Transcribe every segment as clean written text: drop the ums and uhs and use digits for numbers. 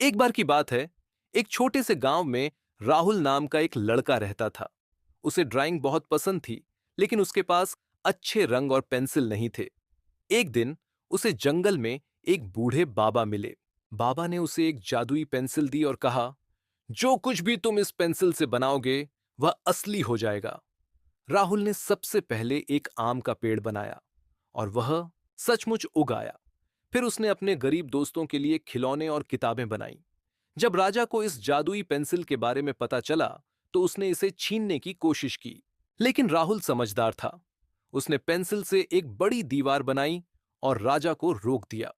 एक बार की बात है। एक छोटे से गांव में राहुल नाम का एक लड़का रहता था। उसे ड्राइंग बहुत पसंद थी, लेकिन उसके पास अच्छे रंग और पेंसिल नहीं थे। एक दिन उसे जंगल में एक बूढ़े बाबा मिले। बाबा ने उसे एक जादुई पेंसिल दी और कहा, जो कुछ भी तुम इस पेंसिल से बनाओगे वह असली हो जाएगा। राहुल ने सबसे पहले एक आम का पेड़ बनाया और वह सचमुच उग आया। फिर उसने अपने गरीब दोस्तों के लिए खिलौने और किताबें बनाई। जब राजा को इस जादुई पेंसिल के बारे में पता चला, तो उसने इसे छीनने की कोशिश की। लेकिन राहुल समझदार था। उसने पेंसिल से एक बड़ी दीवार बनाई और राजा को रोक दिया।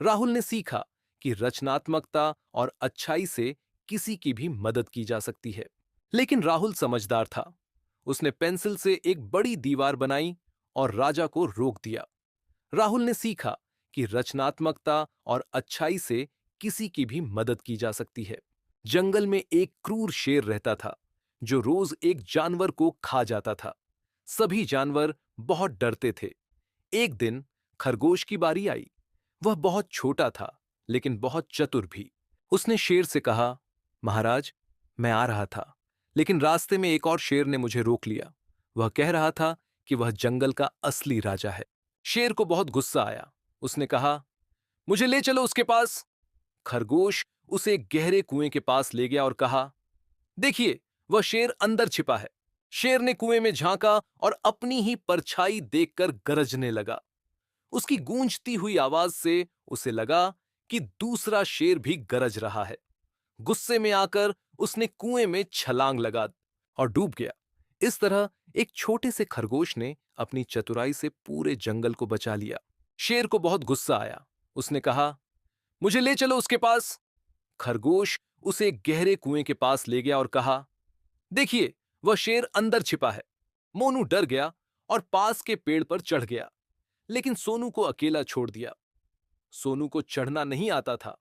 राहुल ने सीखा कि रचनात्मकता और अच्छाई से किसी की भी मदद की जा सकती है। लेकिन राहुल समझदार था। उसने पेंसिल से एक बड़ी दीवार बनाई और राजा को रोक दिया। राहुल ने सीखा कि रचनात्मकता और अच्छाई से किसी की भी मदद की जा सकती है। जंगल में एक क्रूर शेर रहता था, जो रोज एक जानवर को खा जाता था। सभी जानवर बहुत डरते थे। एक दिन खरगोश की बारी आई। वह बहुत छोटा था, लेकिन बहुत चतुर भी। उसने शेर से कहा, महाराज, मैं आ रहा था, लेकिन रास्ते में एक और शेर ने मुझे रोक लिया। वह कह रहा था कि वह जंगल का असली राजा है। शेर को बहुत गुस्सा आया। उसने कहा, मुझे ले चलो उसके पास। खरगोश उसे एक गहरे कुएं के पास ले गया और कहा, देखिए, वह शेर अंदर छिपा है। शेर ने कुएं में झांका और अपनी ही परछाई देखकर गरजने लगा। उसकी गूंजती हुई आवाज से उसे लगा कि दूसरा शेर भी गरज रहा है। गुस्से में आकर उसने कुएं में छलांग लगा और डूब गया। इस तरह एक छोटे से खरगोश ने अपनी चतुराई से पूरे जंगल को बचा लिया। शेर को बहुत गुस्सा आया। उसने कहा, मुझे ले चलो उसके पास। खरगोश उसे एक गहरे कुएं के पास ले गया और कहा, देखिए, वह शेर अंदर छिपा है। मोनू डर गया और पास के पेड़ पर चढ़ गया, लेकिन सोनू को अकेला छोड़ दिया। सोनू को चढ़ना नहीं आता था।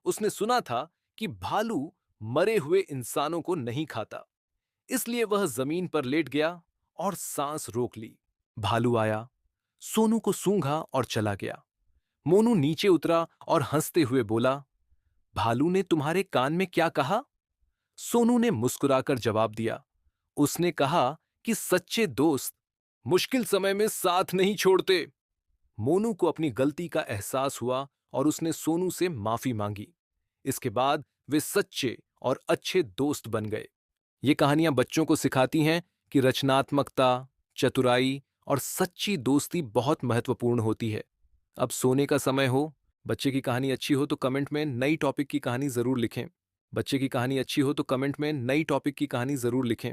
उसने सुना था कि भालू मरे हुए इंसानों को नहीं खाता। इसलिए वह जमीन पर लेट गया और सांस रोक ली। भालू आया, सोनू को सूंघा और चला गया। मोनू नीचे उतरा और हंसते हुए बोला, भालू ने तुम्हारे कान में क्या कहा? सोनू ने मुस्कुराकर जवाब दिया, उसने कहा कि सच्चे दोस्त मुश्किल समय में साथ नहीं छोड़ते। मोनू को अपनी गलती का एहसास हुआ और उसने सोनू से माफी मांगी। इसके बाद वे सच्चे और अच्छे दोस्त बन गए। ये कहानियां बच्चों को सिखाती हैं कि रचनात्मकता, चतुराई और सच्ची दोस्ती बहुत महत्वपूर्ण होती है। अब सोने का समय हो। बच्चे की कहानी अच्छी हो तो कमेंट में नई टॉपिक की कहानी जरूर लिखें। बच्चे की कहानी अच्छी हो तो कमेंट में नई टॉपिक की कहानी जरूर लिखें।